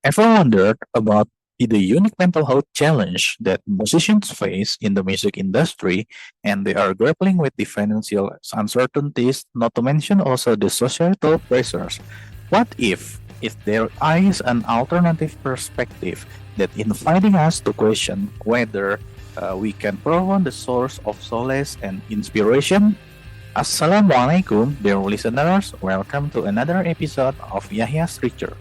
Ever wondered about the unique mental health challenge that musicians face in the music industry, and they are grappling with the financial uncertainties, not to mention also the societal pressures? What if there is an alternative perspective that inviting us to question whether we can proven the source of solace and inspiration? Assalamualaikum, dear listeners. Welcome to another episode of Yahya's Research.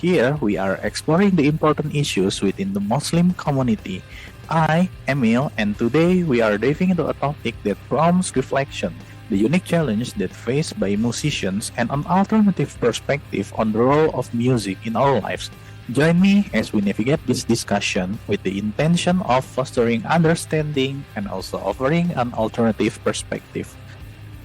Here we are exploring the important issues within the Muslim community. I, Emil, and today we are diving into a topic that prompts reflection, the unique challenge that faced by musicians, and an alternative perspective on the role of music in our lives. Join me as we navigate this discussion with the intention of fostering understanding and also offering an alternative perspective.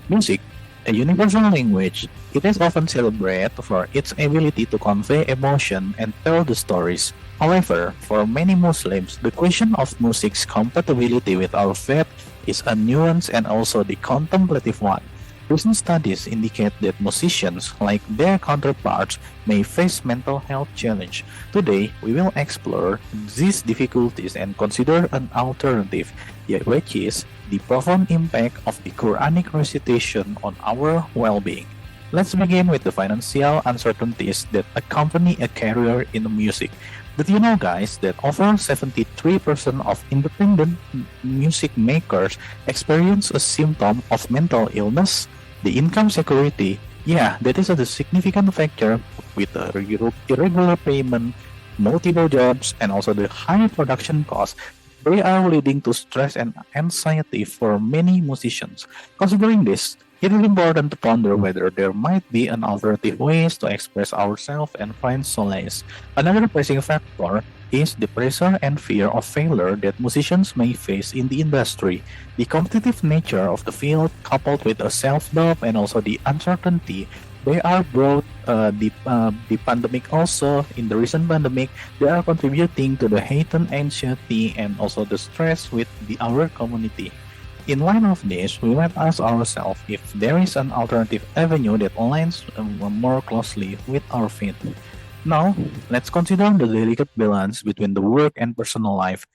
Music, a universal language, it is often celebrated for its ability to convey emotion and tell the stories. However, for many Muslims, the question of music's compatibility with our faith is a nuanced and also the contemplative one. Recent studies indicate that musicians, like their counterparts, may face mental health challenge. Today, we will explore these difficulties and consider an alternative, which is the profound impact of the Quranic recitation on our well-being. Let's begin with the financial uncertainties that accompany a career in music. Did you know, guys, that over 73% of independent music makers experience a symptom of mental illness? The income security, yeah, that is a significant factor with a irregular payment, multiple jobs, and also the high production costs. They are leading to stress and anxiety for many musicians. Considering this, it is important to ponder whether there might be an alternative ways to express ourselves and find solace. Another pressing factor is the pressure and fear of failure that musicians may face in the industry. The competitive nature of the field, coupled with a self-doubt and also the uncertainty, they are brought the pandemic also in the recent pandemic. They are contributing to the heightened anxiety and also the stress with our community. In line of this, we might ask ourselves if there is an alternative avenue that aligns more closely with our faith. Now, let's consider the delicate balance between the work and personal life.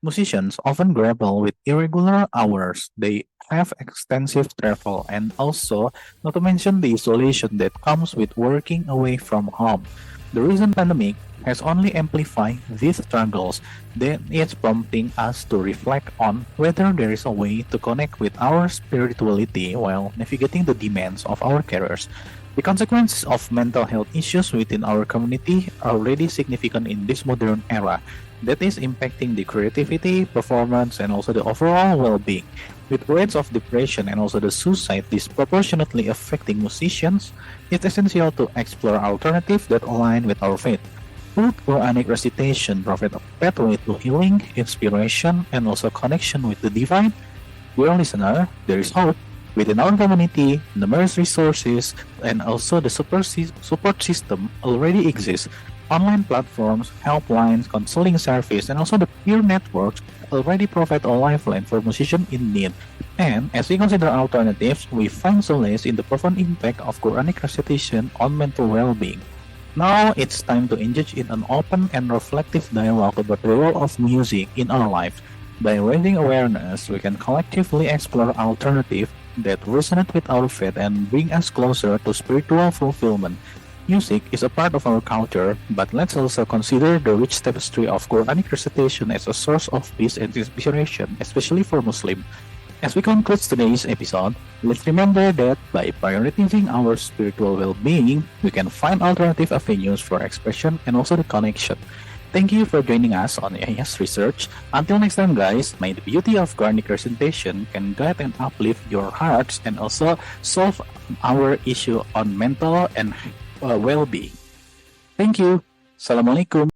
Musicians often grapple with irregular hours. They have extensive travel and also, not to mention the isolation that comes with working away from home. The recent pandemic has only amplified these struggles, then it's prompting us to reflect on whether there is a way to connect with our spirituality while navigating the demands of our careers. The consequences of mental health issues within our community are already significant in this modern era, that is impacting the creativity, performance, and also the overall well-being. With rates of depression and also the suicide disproportionately affecting musicians, it's essential to explore alternatives that align with our faith. Both Quranic recitation provide a pathway to healing, inspiration, and also connection with the divine. Dear listener, there is hope. Within our community, numerous resources and also the support system already exist. Online platforms, helplines, counseling service, and also the peer networks already provide a lifeline for musicians in need. And as we consider alternatives, we find solace in the profound impact of Quranic recitation on mental well-being. Now it's time to engage in an open and reflective dialogue about the role of music in our lives. By raising awareness, we can collectively explore alternatives that resonate with our faith and bring us closer to spiritual fulfillment. Music is a part of our culture, but let's also consider the rich tapestry of Quranic recitation as a source of peace and inspiration, especially for Muslims. As we conclude today's episode, let's remember that by prioritizing our spiritual well-being, we can find alternative avenues for expression and also the connection. Thank you for joining us on AIS Research. Until next time, guys, may the beauty of Quranic recitation can guide and uplift your hearts and also solve our issue on mental and well-being. Thank you. Assalamualaikum.